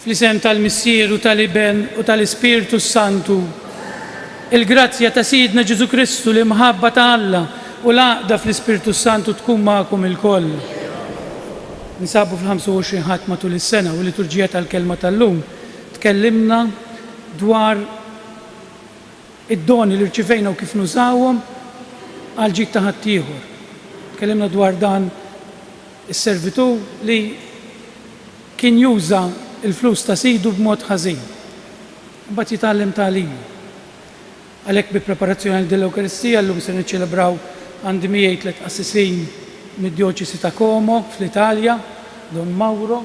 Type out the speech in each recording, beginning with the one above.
fl-isem tal-Missier u tal-Iben u tal-Ispirtu Santu. Il-grazzja ta' Sidna Ġesu Kristu li mħabba ta' Alla u l-għaqda fl-Ispirtu Santu tkun magħkom il-koll. Nisabu fl-25 ħadd matul is-sena u l-liturġija tal-kelma tal-lum tkellimna dwar id-doni li rċivejna u kif nużawhom għal ġid ta' ħaddieħor. Tkellimna dwar dan is-servitu li kien juża il-flus ta' sidu b'mod ħażin. Mbagħad jitgħallem tagħlim. Għalhekk bi preparazzjoni għal dell-Ewkaristija llum se niċċelebraw għandi miegħi 3 qassisin mid-Djoċesi ta' Como fl-Italja, Don Mauro,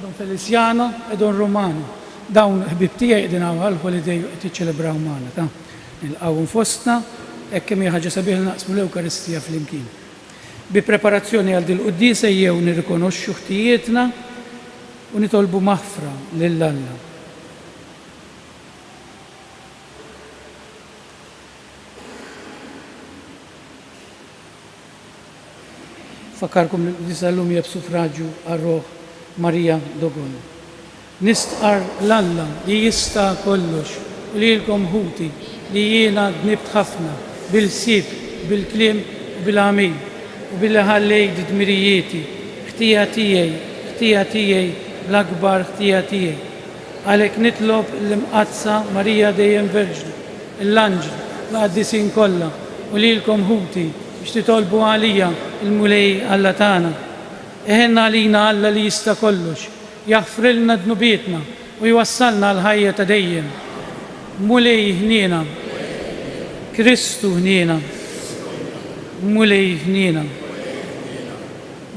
Don Feliciano e Don Romano. Dawn ħbib tiegħi qegħdin hawn għall-holiday qed jiċċelebraw magħna ta' nilqgħu fostna hekk kemm hija ħaġa sabiħ naqsmu l-Ewkaristija flimkien. Bi preparazzjoni għal dil-qudiesa jew nirrikonoxxu ħtijietna u nitolbu maħfra lil Alla. Fakkarkom li l-qudisa llum hija b'suffraġġju għar-Roħ Marija Dogon. Nistqar l-Alla li jista' kollox u lilkom ħuti li jiena dnibt ħafna bil-sib, bil-kliem u bil-għamil u billi ħallejt dmirijieti, ħtija tiegħi l-akbar ħtija tiegħi. Għalhekk nitlob l-imqazza Marija dejjem Verġni, l-anġel, l-qaddisin kollha u lilkom ħuti biex titolbu għalija il-mulej Alla tagħna. Eħenna għalina Alla li jista' kollox, jaħfrilna dnubietna u jwassalna l-ħajja ta' dejjem. Mulej ħniena, Kristu ħniena, mulej ħniena.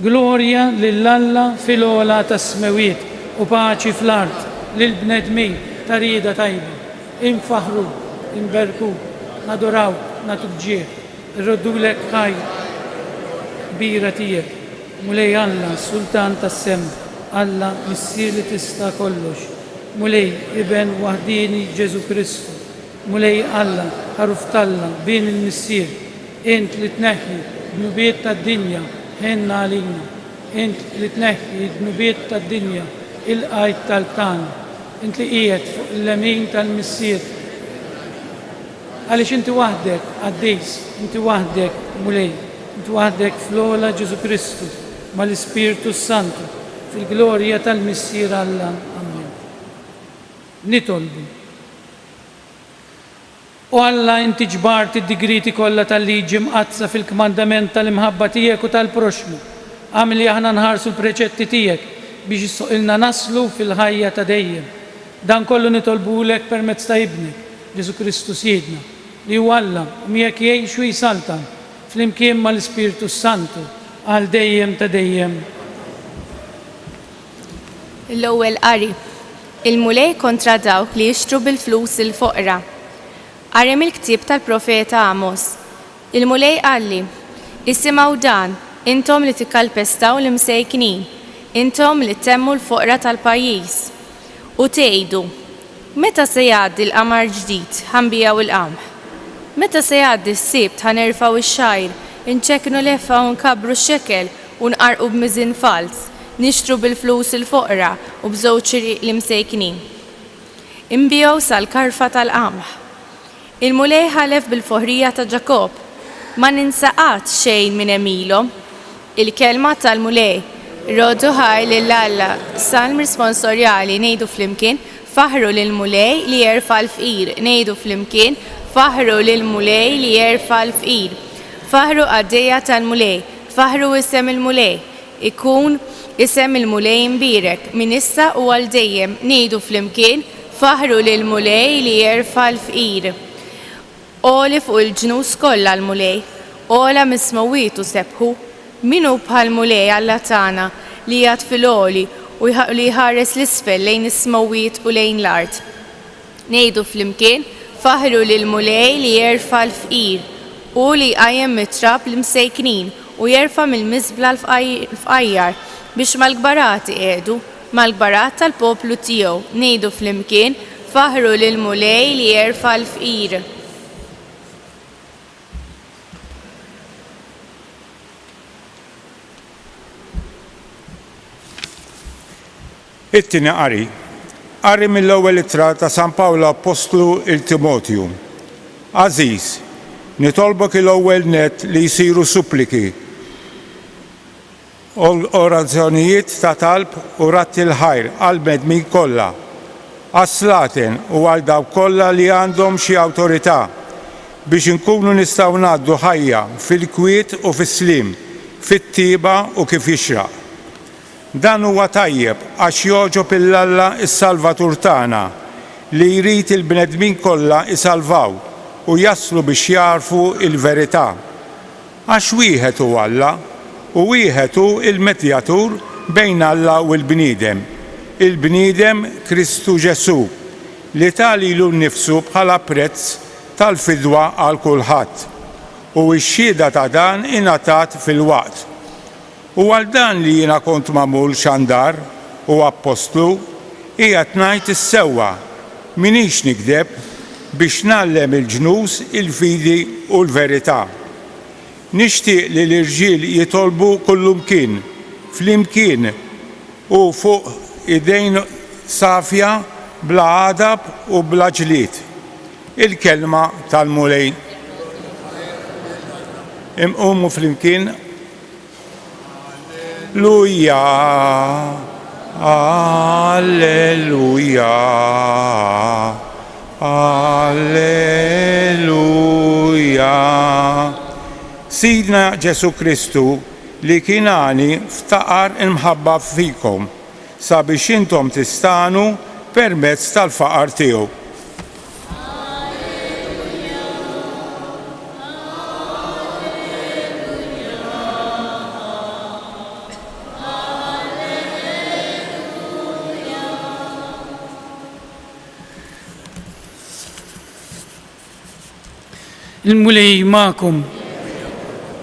Glorja lill-Alla fil-ola ta' smewiet u paċi fl-art lill-bnedmin ta' rieda tajba. Infaħru, inberku, nadoraw, natubġieħ, irroddulek ħaj kbira tiegħek. Mulej Alla, Sultan tas-sem, Alla Missier li tista' kollox. Mulej Iben waħdini Ġesu Kristu. Mulej Alla, ħaruf talla bejn il-Missier. Int li tneħħi dnubiet tad-dinja ħenna għalina. Int li tneħħi dnubiet tad-dinja il-qajt tal-tan. Int li qiegħed fuq il-lemin tal-Missier. Għaliex inti waħdek għaddejs, inti waħdek mulej, inti waħdek fl-ola Ġesu Kristu mal-Ispirtu Santu fil-glorja tal-Missier Alla. Amen. Nitolbu. U Alla inti ġbart id-digriti kollha tal-liġi mqazza fil-kmandament tal-imħabba tiegħek u tal-proxmu. Għamli aħna nħarsu l-preċetti tiegħek biex jissoqilna naslu fil-ħajja ta' dejjem. Dan kollu nitolbulek permezz ta' ibnek, Ġesu Kristu Siedna, li huwa Alla u miegħek jgħix u jsaltan flimkien mal-Ispirtu Santu għal dejjem ta' dejjem. L-ewwel qari. Il-mulej kontra dawk li jixtru bil-flus il-foqra. Qari mill-ktieb tal-profeta Amos. Il-mulej qalli: Issimgħu dan, intom li tikkalpestaw l-imsejknin, intom li temmu l-foqra tal-pajjiż. U tgħidu: Meta se jgħaddi l-qamar ġdid ħanbijaw il-qamħ? Meta se jgħaddi s-sibt ħanerfgħu ix-xajr, inċekknu leffa u nkabru x-xekel u nqarqu b'miżin fals, nixtru bil-flus il-foqra u bżewġ l-imsejknin. Inbijaw sal-karfa tal-qamħ. Il-mulej ħalef bil-foħrija ta' Ġakob, ma ninsaqat xejn minn emilhom. Il-kelma tal-mulej, roddu ħaj lill-Alla, salm responsorjali ngħidu flimkien, faħru lil-mulej li jerfa' l-fqir, ngħidu flimkien, faħru lil-mulej li jerfa' l-fqir. Faħru għaddejja tal-mulej, faħru isem il-mulej, ikun isem il-mulej imbirek, minn issa u għal dejjem, ngħidu flimkien, faħru lil-mulej li jerfa' l-fqir. Oli fuq il-ġnus kollha l-mulej, ola mismawietu sebħu, minu bħal-mulej Alla tagħna li jgħat fil-oli u li ħares l-isfel lejn is-smawiet u lejn l-art. Ngħidu flimkien, faħru lil-mulej li jerfa' l-fqir u li jqajjem mit-trab l-imsejknin u jerfa' mill-miżbla l-fqajjar biex mal-gbarati qiegħdu, mal-gbarat tal-poplu tiegħu. Ngħidu flimkien, faħru lil-mulej li jerfa' l-fqir. It-tieni qari Qari mill-ewwel ittra ta' San Pawlu Apostlu il-Timotju. Aziz, nitolbok l-ewwel nett li jsiru suppliki, orazzjonijiet ta' talb u ratti l-ħajr għall-medmin kollha, għas-slaten u għal dawk kollha li għandhom xi awtorità biex inkunu nistgħu ngħaddu ħajja fil-kwiet u fis-slim, fit-tieba u kif jixraq. Dan huwa tajjeb għax jogħġob il-Alla s-Salvatur tagħna li jrid il-bnedmin kollha isalvaw u jaslu biex jarfu il-verità. Għax wieħed hu Alla u wieħed hu il-medjatur bejn Alla u l-bniedem, il-bniedem Kristu Ġesu, li talilu nnifsu bħala prezz tal-fidwa għal kulħadd u x-xhieda ta' dan ingħatat fil-waqt. U għal dan li jiena kont magħmul xandar u apostlu qiegħed ngħid is-sewwa minix nikdeb biex nagħllem il-ġnus il-fidi u l-verità. Nixtieq li l-irġiel jitolbu kullimkien, flimkien u fuq idejn safja bla għadab u bla ġlied. Il-kelma tal-mulej. Imqumu flimkien. Alleluja, alleluja, alleluja. Sidna Ġesu Kristu li kien għani ftaqar imħabba fikom sabiex intom tistanu permezz tal-faqar tiegħu. Il-mulej ma'kum.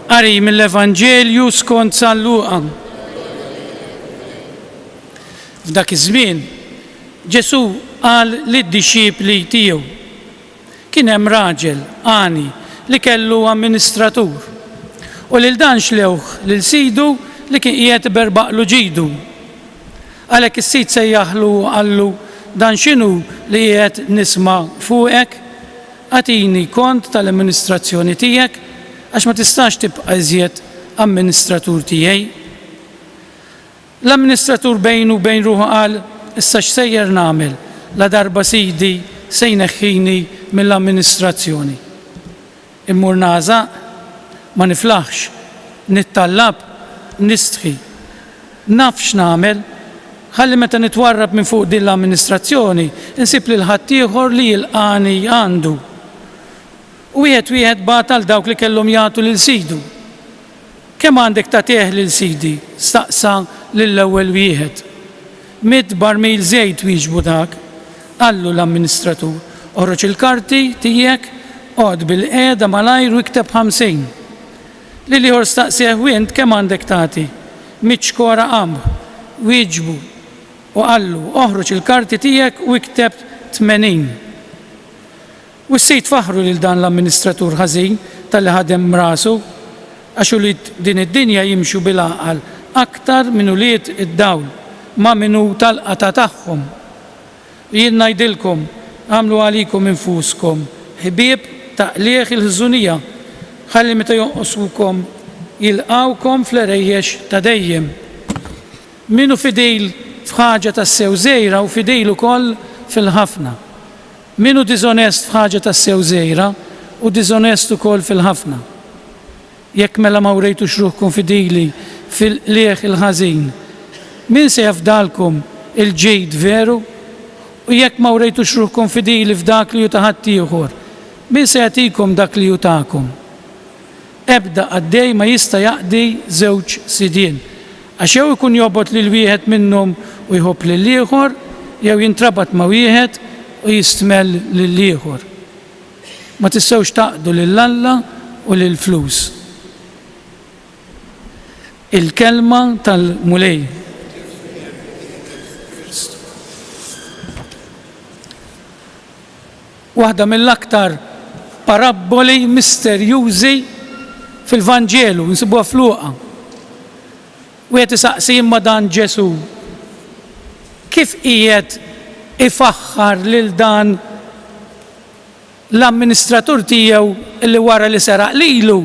Qari mill-Evanġelju skont San Luqa. F'dak iż-żmien Ġesu qal lid-dixxiepli tiegħu. Kien hemm raġel għani li kellu amministratur u lil dan xlewh lil sidu li kien qiegħed iberbaqlu ġidu. Għalhekk is-sid sejjaħlu qallu dan x'inhu li qiegħed nisma' fuqek? Għatini kont tal-amministrazzjoni tiegħek għax ma tistax tibqa' iżjed amministratur tiegħi. L-amministratur bejnu bejn ruħu qal issa x'sejjer nagħmel la darba sidi se jneħħini mill-amministrazzjoni. Immur nażaq, ma niflaħx, nittallab, nistħi. Naf x'nagħmel, ħalli meta nitwarrab minn fuq din l-amministrazzjoni insib lil ħaddieħor li jilqani għandu. U wieħed batal dawk li kellhom jagħtu lil sidu. Kemm għandek tagħtih lil sidi? Staqsa lill-ewwel wieħed. 100 barmil żejt wieġbu dak. Qallu l-amministratur, oħroġ il-karti tiegħek, qgħod bil-qiegħda malajr u ikteb 50. Lil ieħor staqsih wint kemm għandek tagħti? 100 xkora qamb. Wieġbu u qallu oħroġ il-karti tiegħek u ikteb 80. U s-sejt faħru lil dan l-amministratur ħażin tal-li ħadem rasu għax uliet din id-dinja jimxu bil-għaqal aktar minn uliet id-dawl ma' minnu tal-qata tagħhom. Jien ngħidilkom għamlu għalikom infuskom ħbieb taqlieħ il-ħżunija ħalli meta jonqoswukom jilqawkom fl-erejjex ta' dejjem. Minu fidejl f'ħaġa tas-sew żgħira u fidejl ukoll fil-ħafna. Minu diżonest f'ħaġa tas-sew żgħira u diżonest ukoll fil-ħafna. Jekk mela ma wrejtux ruħkom fidejli fil-qlieħ il-ħażin, min se jafdalkom il-ġejd veru? U jekk ma wrejtux ruħkom fidejli f'dak li juta ħadd ieħor, min se jagħtikom dak li jutakom? Ebda għaddej ma jista' jaqdi żewġ sidien, għax jew ikun jobgħod lil wieħed minnhom u jħobb lil ieħor, jew jintrabat ma' wieħed u jistmel lil ieħor. Ma tistgħux taqdu lill-Alla u lill-flus. Il-kelma tal-mulej. Waħda mill-aktar paraboli misterjużi fil-Vanġelu, nsibuha f'Luqa. Wieħed isaqsi imma dan Ġesu kif qiegħed ifaħħar lil dan l-amministratur tiegħu illi wara li seraq lilu.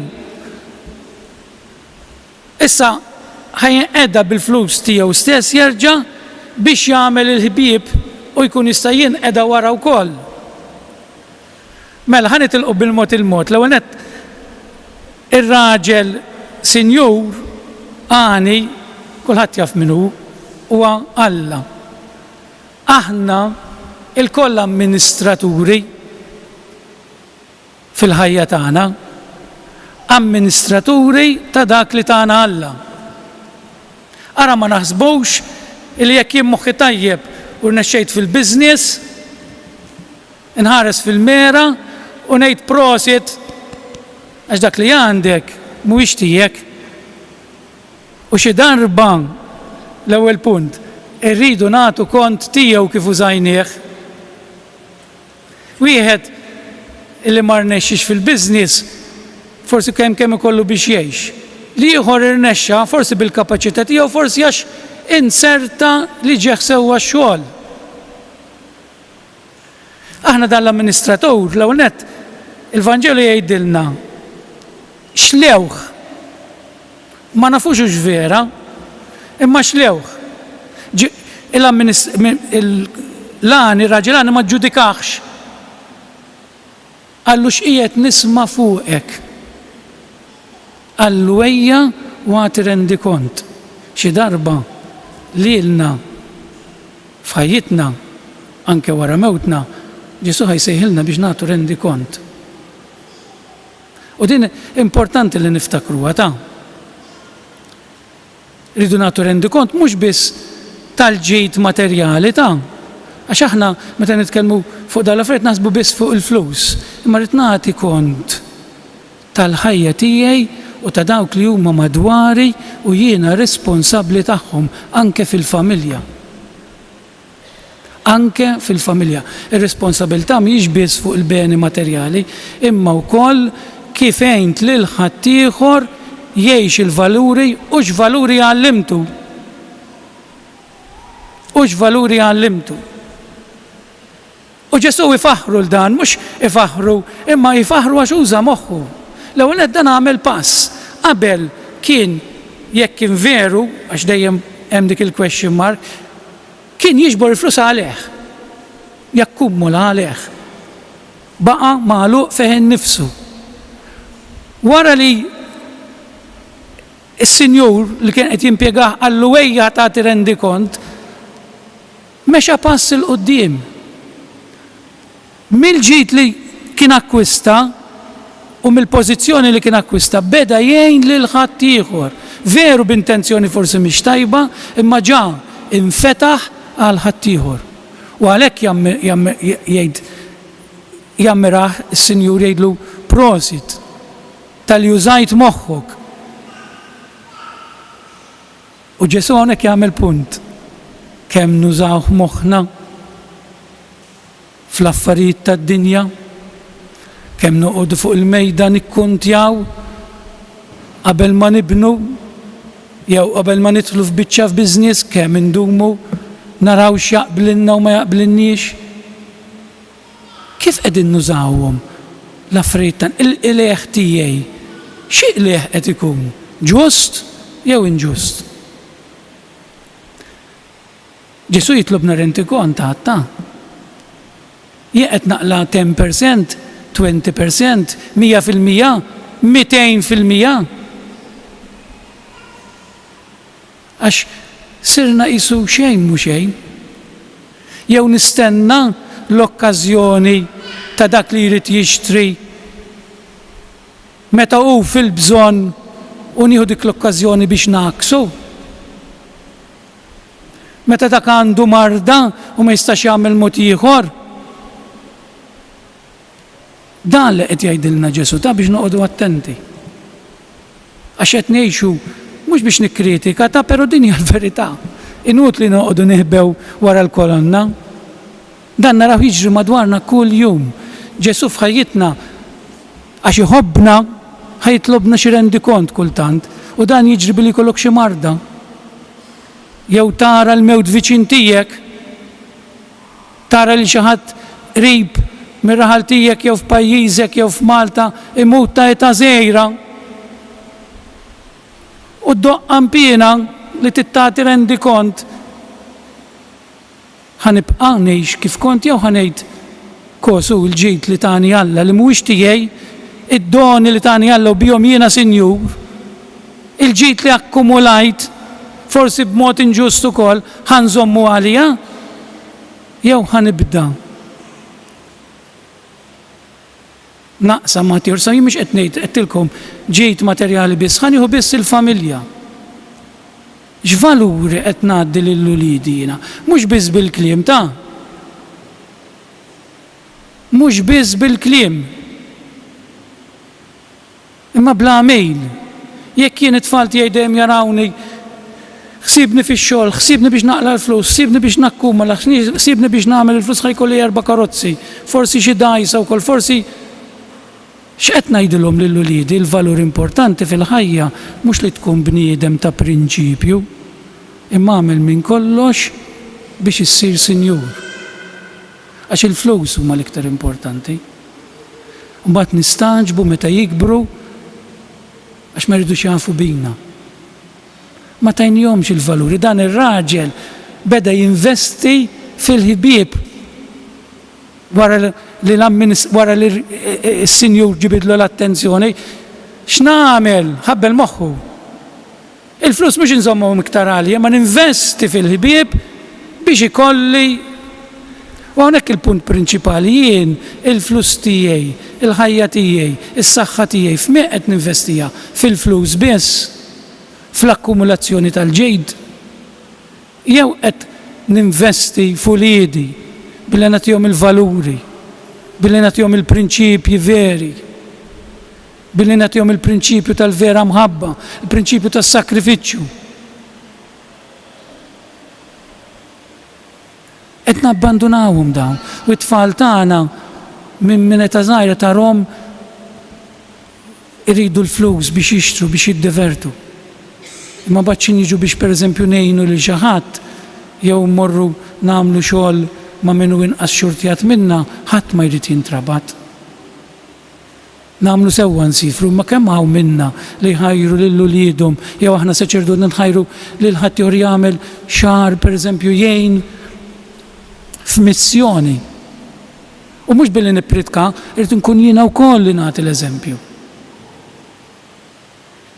Issa ħajjenqeda bil-flus tiegħu stess jerġa' biex jagħmel il-ħbieb u jkun jista' jinqeda wara wkoll. Mela ħanitilqu bil-mod il-mod. L-ewwel nett ir-raġel sinjur għani kulħadd jaf min hu huwa Alla. Aħna il-koll amministraturi fil-ħajja tagħna, amministraturi ta' dak li tagħna Alla. Ara ma naħsbux li jekk jien moħħi tajjeb u rnexxejt fil-business, inħares fil-mera u ngħid prosit għax dak li għandek mhuwiex tiegħek. U xi darba l-ewwel punt irridu nagħtu kont tiegħu kif użajnieh. Wieħed illi ma rnexxix fil-business forsi kemm ikollu biex jgħix. Li ieħor irnexxa forsi bil-kapaċità tiegħu forsi għax inserta li ġeħ sewwa x-xogħol. Aħna dan l-amministratur l-ewwel nett il-Vanġelu jgħidilna xlewħ ma nafux hux vera, imma xlewħ. Ir-raġel ma ġġudikax. Għallu x'qiegħed nisma' fuqek. Għallu ejja u għati rendi kont. Xi darba lilna f'ħajjitna anke wara mewtna Ġesu ħajsejħilna biex nagħtu rendi kont. U din importanti li niftakruha ta'. Rridu nagħtu rendi kont mhux biss tal-ġid materjali ta'. Għax aħna meta nitkellmu fuq dal-affarijiet naħsbu biss fuq il-flus, imma rrid nagħti kont tal-ħajja tiegħi u ta' dawk li huma madwari u jiena responsabbli tagħhom anke fil-familja. Anke fil-familja. Ir-responsabilità mhijiex biss fuq il-beni materjali, imma wkoll kif għeint lil ħaddieħor jgħix il-valuri u x'valuri għallimtu. U x'valuri għallimtu. U Ġesu ifaħru l-dan, mhux ifaħru, imma jifaħru għax uża moħħu. L-ewwel qed dan għamel pass. Qabel kien jekk kien veru, għax dejjem hemm dik il-question mark, kien jiġbor il-flus għalih. Jakkumula għalih. Baqa' magħluq fih innifsu. Wara li is-sinjur li kien qed jimpjegah għallu ejja tagħti rendi kont, mexa pass il qudiem. Mill-ġid li kien akkwista u mill-pożizzjoni li kien akkwista beda jgħin lil ħadd ieħor. Veru b'intenzjoni forsi mhix tajba, imma ġa infetaħ għal ħadd ieħor. U għalhekk jammiraħ is-Sinjur jgħidlu prosit tal-li użajt moħħok. U Ġesu hawnhekk jagħmel punt. Kemm nużawh moħħna fl-affarijiet tad-dinja, kemm noqogħdu fuq il-mejda nikkuntjaw qabel ma nibnu jew qabel ma nidħlu f'biċċa f'business, kemm indumu naraw x'jaqblinna u ma jaqblinniex. Kif qegħdin nużawhom l-affarijiet tan il-qleħ tiegħi? Xi qleħ qed ikun? Ġust jew inġust? Ġesu jitlobna renti kont għatta. Jieqed naqla 10%, 20%, 100%, 200%. Għax sirna qisu xejn mhu xejn. Jew nistenna l-okkażjoni ta' dak li jrid jixtri meta hu fil-bżonn u nieħu dik l-okkażjoni biex naqsu. Meta dak għandu marda u ma jistax jagħmel mod ieħor. Dan li qed jgħidilna Ġesu ta' biex noqogħdu attenti. Għax qed ngħixu mhux biex nikkritika ta' però din hija l-verità. Inutli noqogħdu nieħbew wara l-kolonna. Dan naraw jiġri madwarna kull jum. Ġesu f'ħajjitna għax iħobbna ħajtlobna xi rendi kont kultant u dan jiġri billi jkollok xi marda. Jew tara l-mewt viċin tiegħek tara li xi ħadd qrib mir-raħal tiegħek jew f'pajjiżek jew f'Malta imut ta' età żgħira u ddoqqan piena li tittati rendi kont ħanibqa' ngħix kif kont jew ħanejt kosu l-ġid li tani Alla li mhuwiex tiegħi, id-doni li tani Alla u bihom jiena sinjur, il-ġid li akkumulajt forsi b'mod inġust ukoll ħanżommu għalija jew ħanibda naqsa matjor sa mhux qed ngħid qedtilkom ġid materjali biss, ħanieħu biss il-familja. X'valuri qed ngħaddi lill-uliedi jiena, mhux biss bil-kliem ta' mhux biss bil-kliem. Imma bla mejl. Jekk jien it-tfal tiegħi dejjem jarawni ħsibni fix-xogħol, ħsibni biex naqla l-flus, ħsibni biex nakkumula, ħsibni biex nagħmel il-flus ħajkolli 4 karozzi, forsi xi dajsa wkoll, forsi x'qed ngħidilhom lill-uliedi il-valur importanti fil-ħajja mhux li tkun bniedem ta' prinċipju, imma għamel minn kollox biex issir sinjur. Għax il-flus huma l-iktar importanti. Mbagħad nistaġbu meta jikbru għax ma rridux jafu bina. Ma tajnihomx il-valuri. Dan ir-raġel beda jinvesti fil-ħbieb wara li s-sinjur ġibidlu l-attenzjoni. X'nagħmel? Ħabbel moħħu. Il-flus mhux inżommhom iktar għalija, ma ninvesti fil-ħbieb biex ikolli. U hawnhekk il-punt prinċipali jien il-flus tiegħi, il-ħajja tiegħi, is-saħħa tiegħi f'mieq qed ninvestija fil-flus biss, fl-akkumulazzjoni tal-ġid. Jew qed ninvesti f'uliedi billi nagħtihom il-valuri, billi nagħtihom il-prinċipji veri, billi nagħtihom il-prinċipju tal-vera mħabba, il-prinċipju tas-sakrifiċċju. Qed nabbandunawhom dawn u t-tfal tagħna minn età żgħira tarhom iridu l-flus biex jixtru biex jiddivertu. Imma baċċin jiġu biex pereżempju ngħinu lil xi ħadd jew mmorru nagħmlu xogħol ma' minnu inqas xurtjat minna, ħadd ma jrid jintrabat. Nagħmlu sewwa nsifru, ma kemm hawn minna li jħajru lil uliedhom jew aħna saċerdut nħajru lil ħadd jor jagħmel xahar pereżempju jgħin f'missjoni. U mhux billi nippritka, irid nkun jiena wkoll li nagħti l-eżempju.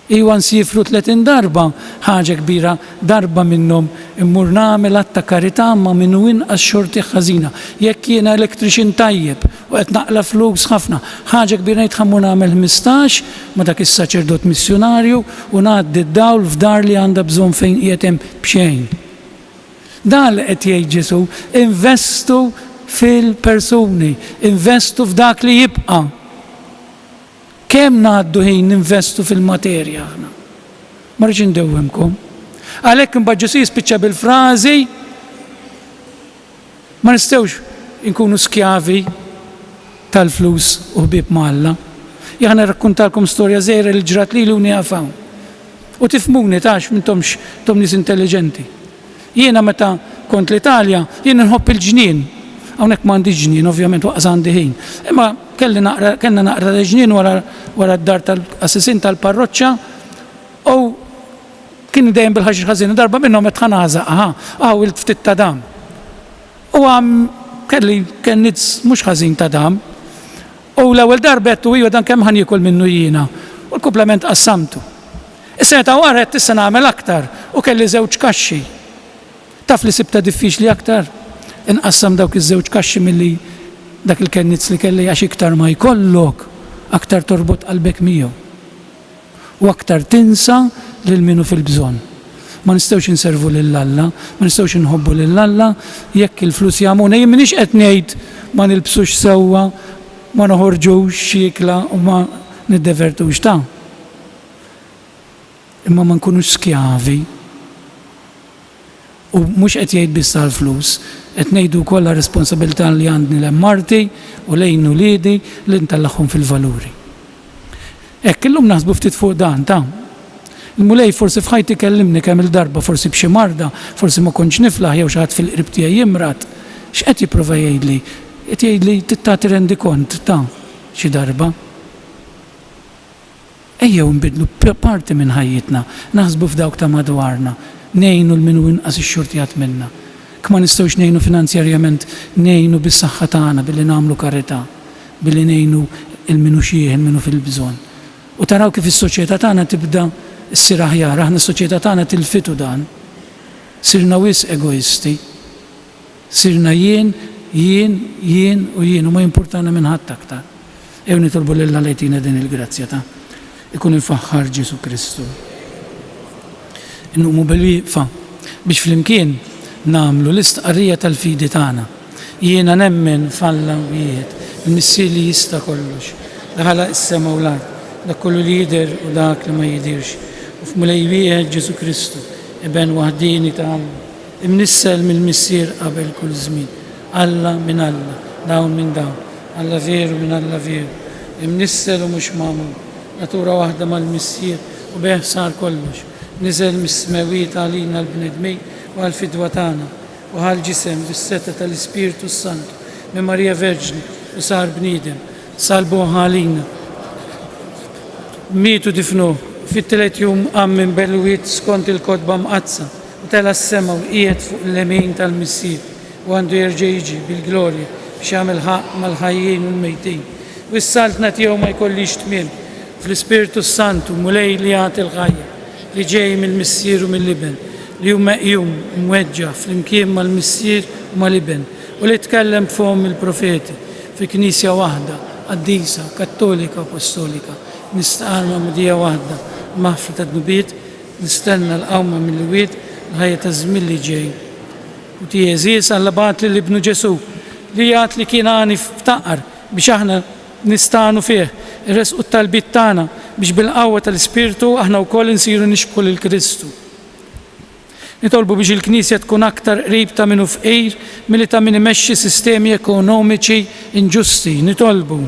Iwa nsifru 30 darba, ħaġa kbira, darba minnhom immur nagħmel att ta' karità ma' minnu inqas xorti ħażina. Jekk jiena electrician tajjeb u qed naqla flus ħafna, ħaġa kbira jitħammu nagħmel 15 ma' dak is-saċerdot missjonarju u ngħaddi d-dawl f'dar li għandha bżonn fejn qiegħed hemm b'xejn. Dan li qed jgħid Ġesu, investu fil-persuni, investu f'dak li jibqa'. Kemm ngħaddu ħin ninvestu fil-materja aħna. Ma rridx indewwemkom. Għalhekk imbagħad Ġesu jispiċċa bil-frażi ma nistgħux inkunu skjavi tal-flus u ħbieb ma' Alla. Jaħna rakkuntalkom storja żgħira li ġrat lili u nieqaf hawn. U tifhmuni tax m'intomx tom nies intelligenti. Jiena meta kont l-Italja, jien nħobb il-ġnien. Hawnhekk m'għandix ġnien, ovvjament waqas għandi ħin. Imma kellna naqra ġnien wara d-dar tal-assissin tal-parroċċa u kien dejjem bil-ħaxix ħażin darba minnhom qed ħanażaq, il-ftit ta' dam. U kien nitz mhux ħażin ta' dam. U l-ewwel darba qed iva dan kemm ħaniekel minnu jiena. U l-kumplament qassamtu. Issa meta wara qed issa nagħmel aktar u kelli żewġ kaxxi. Taf li sibta diffiċli aktar. Inqassam dawk iż-żewġ kaxxi milli dak il-kennizz li kelli għax iktar ma jkollok, aktar torbot qalbek miegħu. U aktar tinsa lil minu fil-bżonn. Ma nistgħux inservu lil Alla, ma nistgħux inħobbu lil Alla jekk il-flus jagħmuna. Jien m'iniex qed ngħid ma nilbsux sewwa, ma noħorġux xikla u ma niddevertux ta'. Imma ma nkunux skjavi. U mhux qed jgħid biss tal-flus, qed ngħidu wkoll responsabilità li għandni lejn marti u lejn uliedi li ntallagħhom fil-valuri. Hekk illum naħsbu ftit fuq dan ta'. Il-mulej forsi f'ħajti kellimni kemm il-darba, forsi b'xi marda, forsi ma kontx niflaħ jew xi ħadd fil-qrib tiegħi jimrat. x'qed jipprova jgħidli? Qed jgħidli tagħti rendi kont ta' xi darba. Ejjew nbidlu parti minn ħajjitna, naħsbu f'dawk ta' madwarna, ngħinu l-minu inqas ix-xortijat minna. Kma nistgħux ngħinu finanzjarjament, ngħinu bis-saħħa tagħna billi nagħmlu karità, billi ngħinu il-minu xieħ, il-minu fil-bżonn. U taraw kif is-soċjetà tagħna tibda ssir aħjar, aħna s-soċjetà tagħna tilfitu dan. Sirna wis egoisti, sirna jien u ma jimpurtana minn ħadd aktar. Ew nitolbu lilha li jtina din il-grazzja ta' ikun infaħħar Ġesu Kristu. Innumu bil-wieqfa biex flimkien nagħmlu l-istqarrija tal-fidi tagħna. Jiena nemmen falla wieħed, il-Missier li jista' kollox, li ħalaq is-sema u l-ard, dak kollu li jidher u dak li ma jidirx. U f'mulej wieħed Ġesu Kristu, eben waħdini ta' Alla, imnissel mill-Missier qabel kull żmien. Alla minn Alla, dawn minn dawn, Alla veru minn Alla veru, imnissel u mhux magħmul, natura waħda mal-Missier u beħ sar kollox. Niżel mis-smawijiet għalina l-bnedmej u għal-fidwa tagħna u għal-ġisem bis-seta tal-Ispiritu Santu minn Marija Verġni u sar bniedem, salbu għalina. Mietu difnu fit-tielet jum minn belwiet skont il-kodba mqazza u tela s-sema u qiegħed fuq l-lemin tal-Missier u għandu jerġa' jiġi bil-glorja biex jagħmel ħaq mal-ħajjin u l-mejtin. U s-saltna tiegħu ma jkollix tmiem fl-Ispiritu Santu mulej li jagħti l-ħajja li ġej mill-Missier u mill-Iben li hu meqjum mweġġa fl-imkien mal-Missier u mal-Iben u li tkellem fuqhom il-profeti fi knisja waħda qaddisa, kattolika, apostolika, nistaqarma mudija waħda maħfra ta' dnubiet, nistenna l-qawma mill-wied l-ħajja ta' żmien li ġej. U tieżies Alla bagħat li l-Ibnu Ġesu li jgħat li kien għani ftaqar biex aħna nistanu fih ir-resqu tal-bit tagħna biex bil-qawwa tal-Ispirtu aħna wkoll insiru nixbħu lil Kristu. Nitolbu biex il-Knisja tkun aktar qrib ta' minnu fqir milli ta' min imexxi sistemi ekonomiċi inġusti. Nitolbu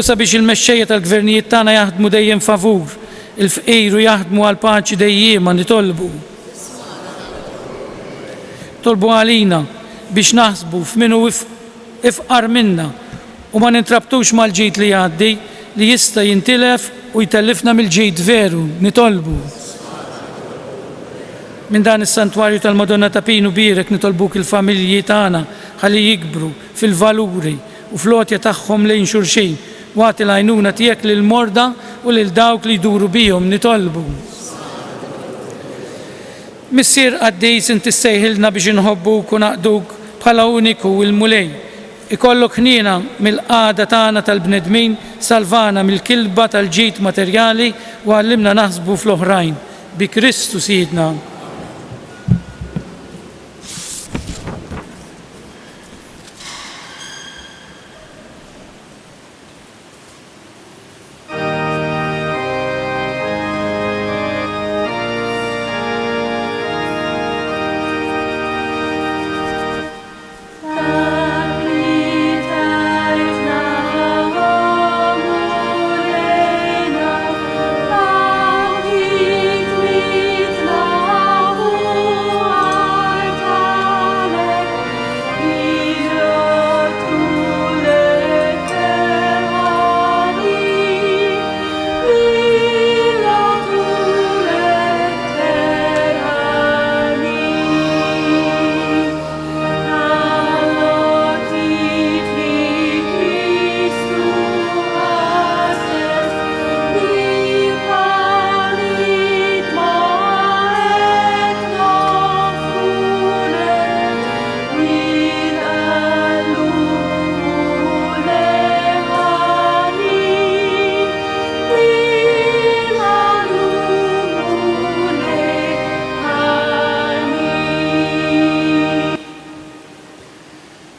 sabiex il-mexxejja tal-gvernijiet tagħna jaħdmu dejjem favur il-fqir u jaħdmu għal paċi dejjema. Nitolbu għalina biex naħsbu f'minnu ifqar minna u ma nintrabtux mal-ġid li jgħaddi li jista' jintilef u jtellifna mill-ġid veru. Nitolbu minn dan is-santwarju tal-Madonna ta' Pinu Birek nitolbuk il-familji tagħna ħalli jikbru fil-valuri u fl-għotja tagħhom lejn xulxin u għati l-għajnuna tiegħek lil morda u lil dawk li jduru bihom. Nitolbu Missier Qaddis inti ssejħilna biex inħobbuk u naqduk bħala uniku il-mulej. Ikollok ħniena mill-qagħda tagħna tal-bnedmin, salvana mill-kilba tal-ġid materjali u għallimna naħsbu fl-oħrajn. Bi Kristu Sidna.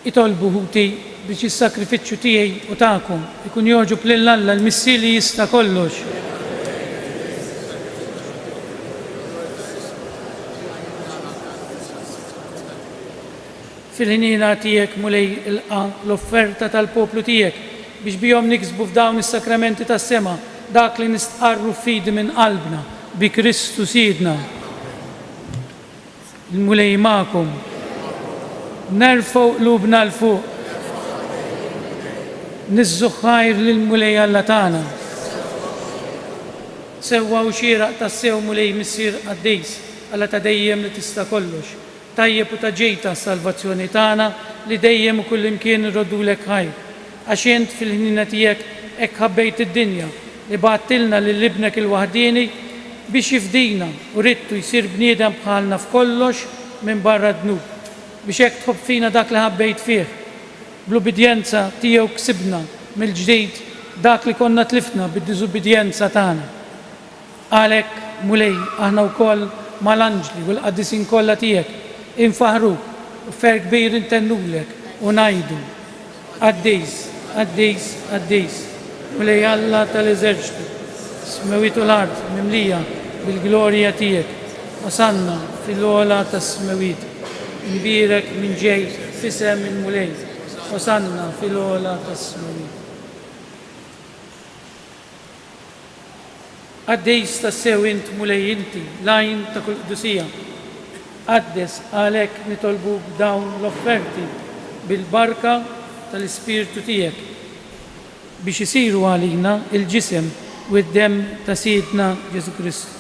Itolbu ħuti biex is-sakrifiċċju tiegħi u tagħkom ikun joġob lil Alla l-Missier li jista' kollox. Fil-ħiniena tiegħek mulej ilqa' l-offerta tal-poplu tiegħek biex bihom niksbu f'dawn is-sakramenti tas-sema dak li nistqarru f'fidi minn qalbna bi Kristu Sidna. Il-mulej magħkom nerfgħu qlubna l fuq. Niżżu ħajr lill-mulej Alla tagħna. Sewwa u xieraq tas-sew mulej missier Qaddejs Alla ta' dejjem li tista' kollox. Tajjeb u ta' ġejta s-salvazzjoni tagħna li dejjem u kullimkien irrodulek ħajr. Għax int fil-ħnina tiegħek hekk ħabbejt id-dinja li bgħattilna lil ibnek il-waħdieni biex jifdina u ridtu jsir bniedem bħalna f'kollox minn barra dnub. Biex hekk tħobb fina dak li ħabbejt fih. Bl-ubidjenza tiegħu ksibna mill-ġdid dak li konna tlifna bid-diżubidjenza tagħna. Għalhekk mulej aħna wkoll mal-anġli u l-qaddisin kollha tiegħek infaħruk u fer kbir intennulek u ngħidu Qaddejs, Qaddejs, Qaddejs, mulej Alla tal-eżerċitu, smewit u l-ard mimlija bil-glorja tiegħek, osanna fil-ogħla tas-smewit, nbirek minn ġej f'isem il-mulej, osanna fil-ogħla tas-smewit. Qaddejs tassew int mulej inti, lajn ta' kull qdusija. Qaddes għalhekk nitolbu dawn l-offerti bil-barka tal-Ispirtu tiegħek biex isiru għalina il-ġisem u d-demm ta' Siedna Ġesu Kristu.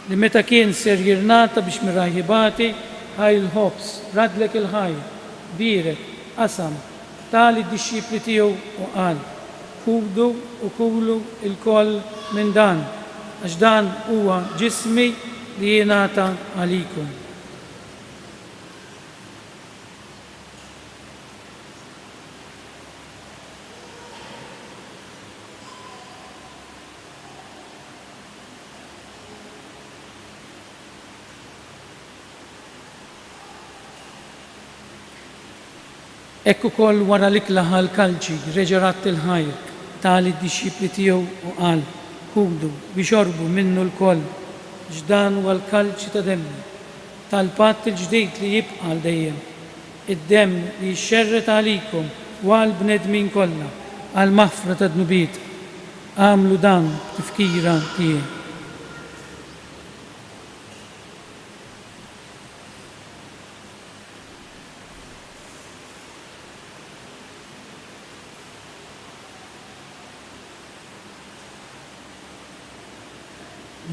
Li meta kien ser jirnata biex mirajħibati ħajl ħobs, radlek il-ħajr, birek, qasam, tali d-disċipli tiegħu u qal kudu u kulu il-koll minn dan, għax dan huwa ġismi li jingħata għalikum. Ekku koll wara l-ikla ħal-kalċi reġerat il-ħajr tali d-disċipli tiegħu u qal kudu biex jorbu minnu l-koll ġdan u l-kalċi ta' demmi tal-patt il-ġdejt li jibqa' għal dejjem id-demm li jxerret għalikom u għal bnedmin kollha għal maħfra ta' dnubiet għamlu dan tifkira tiegħi.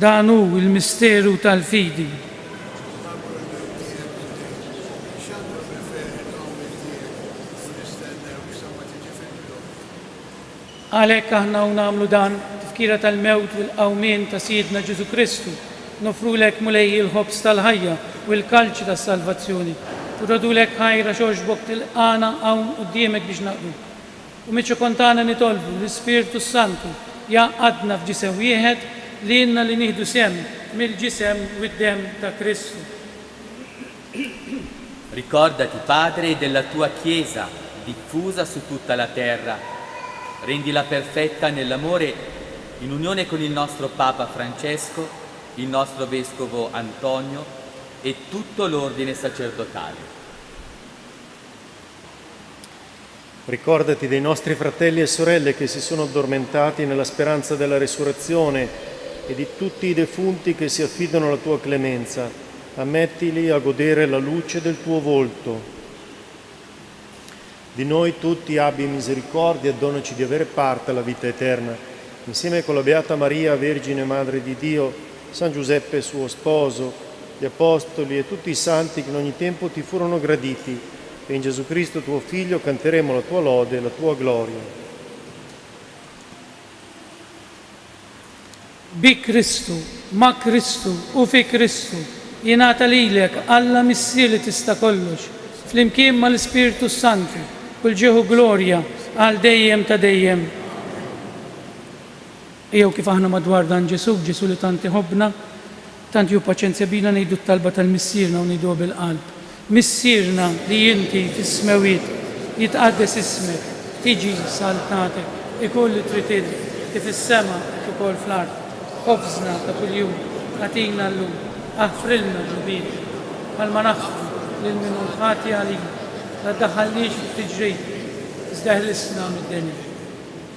Dan hu il-misteru tal-fidi. Għalhekk aħna nagħmlu dan tifkira tal-mewt u l-qawmien ta' Siedna Ġesu Kristu, nofrulek mulej il-ħobs tal-ħajja u l-kalċi tas-salvazzjoni. Turadulek ħajra xogħġbok tilqana hawn quddiemek biex naqdu. U miċċu kontana nitolbu l-Ispirtu Santu jaqadna f'ġisem wieħed li jenna li nieħdu sem mill-ġisem u d-demm ta' Kristu. Ricordati, Padre, della tua Chiesa diffusa su tutta la terra. Rendila perfetta nell'amore in unione con il nostro Papa Francesco, il nostro Vescovo Antonio e tutto l'ordine sacerdotale. Ricordati dei nostri fratelli e sorelle che si sono addormentati nella speranza della resurrezione e di tutti i defunti che si affidano alla tua clemenza. Ammettili a godere la luce del tuo volto. Di noi tutti abbi misericordia e donaci di avere parte alla vita eterna. Insieme con la Beata Maria, Vergine Madre di Dio, San Giuseppe suo sposo, gli Apostoli e tutti i santi che in ogni tempo ti furono graditi, e in Gesù Cristo tuo Figlio canteremo la tua lode e la tua gloria. Bi Kristu, ma Kristu u fi Kristu jingħata lilek Alla missier li tista' kollox flimkien mal-Ispirtu Santu kull ġieħu glorja għal dejjem ta' dejjem. Jew kif aħna madwar dan Ġesu li tant iħobbna, tant ju paċenzja bina ngħidu t-talba tal-missierna u ngħidu bil-qalb. Missierna li inti fis-smewiet jitqaddes ismek, tiġi saltatek, ikoll li trid kif is-sema kif ukoll fl-art. Ħobżna ta' kuljum, għatina l-lum, aħfrilna ġubin, għal-ma naħfru lil-minu l-ħati għalin, la daħallix f-tġrid, iżda eħlisna mid-deni.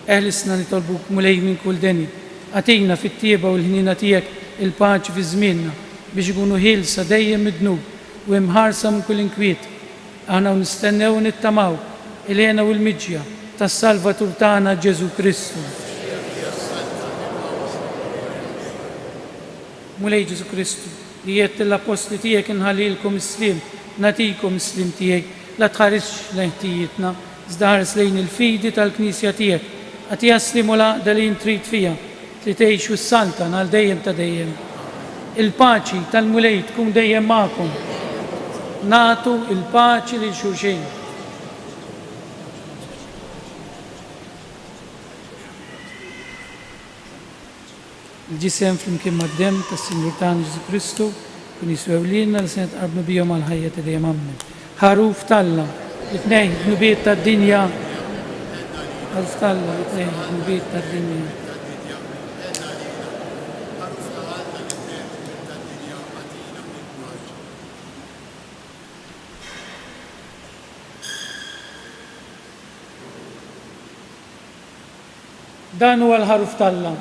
Eħlisna nitolbuk mulej minn kull deni, għatina fit-tieba u l-ħnina tijek il-paċi fi żmienna biex ikunu ħilsa dejjem mid-dnub u imħarsa minn kull inkwiet. Aħna nistennew nittamaw il-ħena u l-midġja tas-Salvatur tagħna Ġesu Kristu. Mulej Ġesu Kristu, li jett l-apostli tiegħek inħallilkom islim, natikom islim tiegħek, la tħarisx lejn żdaħares lejn il-fidi tal-Knisja tiegħek, għat jaslimu laqda li intrid fija, li tgħixu s-saltan għal dejjem ta' dejjem. Il-paċi tal-mulej tkun dejjem magħkom. Natu il-paċi lil xulxejn. Il-ġisem flimkien mad-dem tas-Sinjur tagħna Ġesu Kristu kun jiswew lilna li se nitqarbu bihom għal ħajja ta' dejjem amen. Ħaruf talla, it-tnejn nubiet tad-dinja. Ħaruf talla, it-tnejn nubiet tad-dinja. Dan huwa l-ħaruf talla,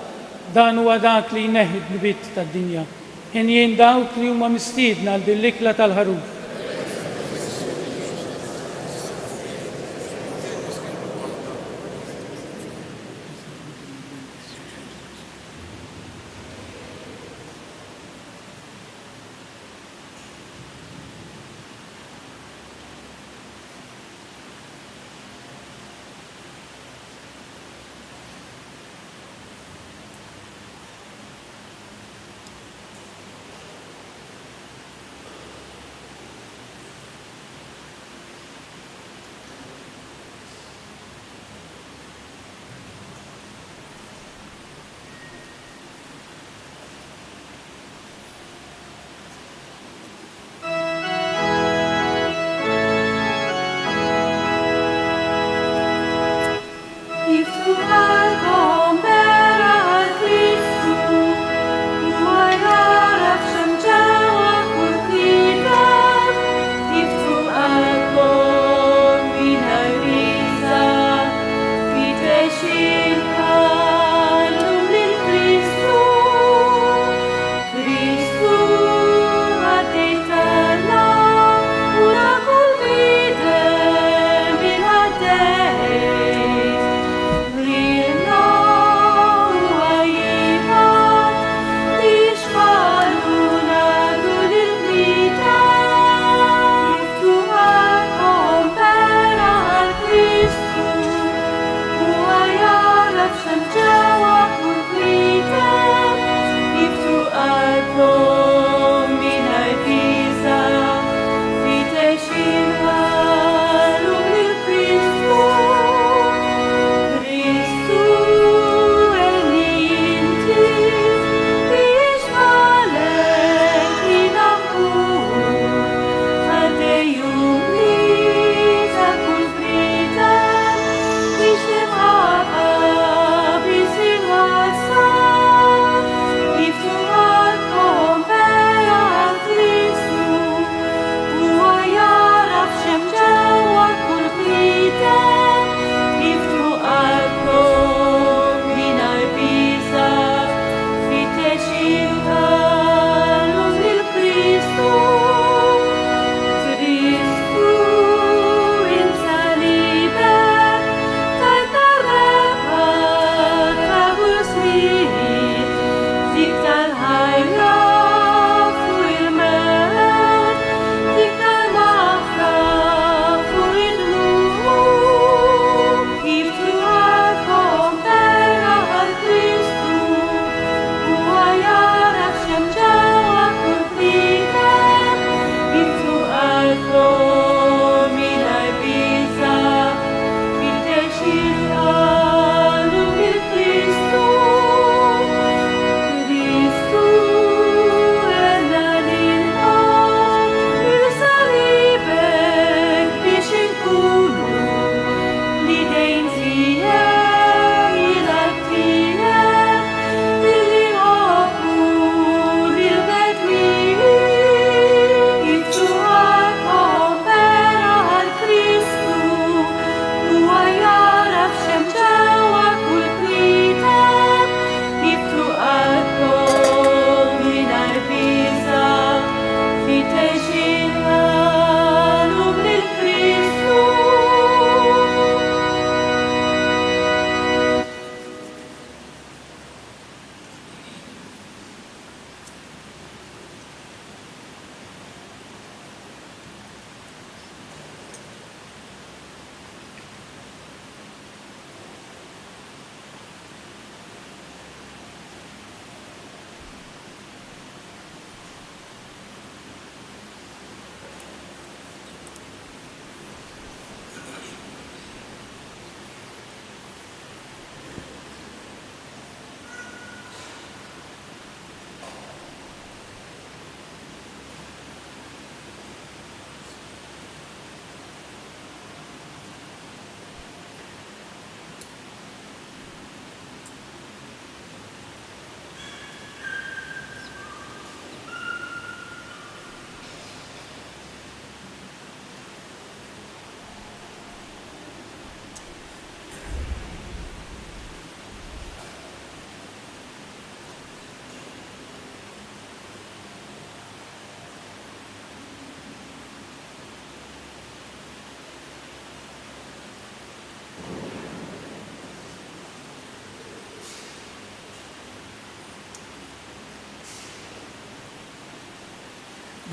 dan huwa dak li jneħħid nubiet tad-dinja. Jien dawk li huma mistiedna għal din l-ikla tal-ħaruf.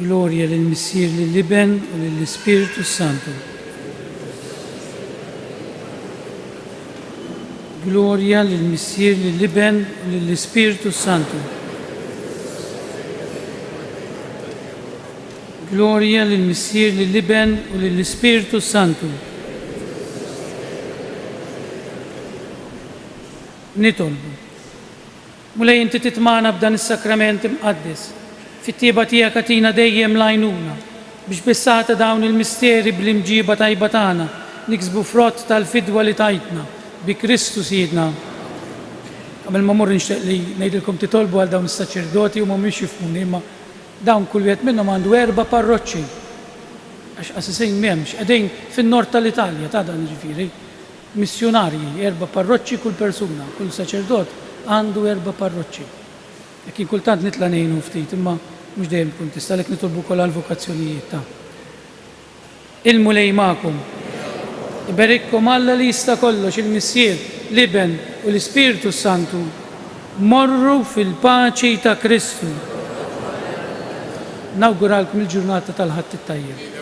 Gloria lill-Missier lill-Iben u lill-Ispiritu Santu. Gloria lill-Missier lill-Iben u lill-Ispiritu Santu. Gloria lill-Missier lill-Iben u lill-Ispiritu Santu. Nitolbu. Mulej inti titmana b'dan is-sakrament imqaddis, fit-tieba tiegħek atina dejjem lajnuna biex bissata dawn il-misteri bl-imġiba tajba tagħna niksbu frott tal-fidwa li tajtna bi Kristu Siedna. Qabel ma mmur nixtieq li ngħidilkom titolbu għal dawn is-saċerdoti u mhumiex jifhmuni, imma dawn kull wieħed minnhom għandu 4 parroċċi. Għax qassisin m'hemmx, qegħdin fin-nord tal-Italja ta' dan ġifieri. Missjonarji, 4 parroċċi kull persuna, kull saċerdot għandu 4 parroċċi. Jekk kultant nitla' ngħinu ftit, imma mhux dejjem tkun tista' lek nitolbu wkoll għall-vokazzjonijiet ta'. Il-mulej magħkom. Iberikkom Alla li jista' kollox il-Missier, l-Iben u l-Ispiritu Santu. Morru fil-paċi ta' Kristu. Nawguralkom il-ġurnata tal-ħadd it-tajjeb.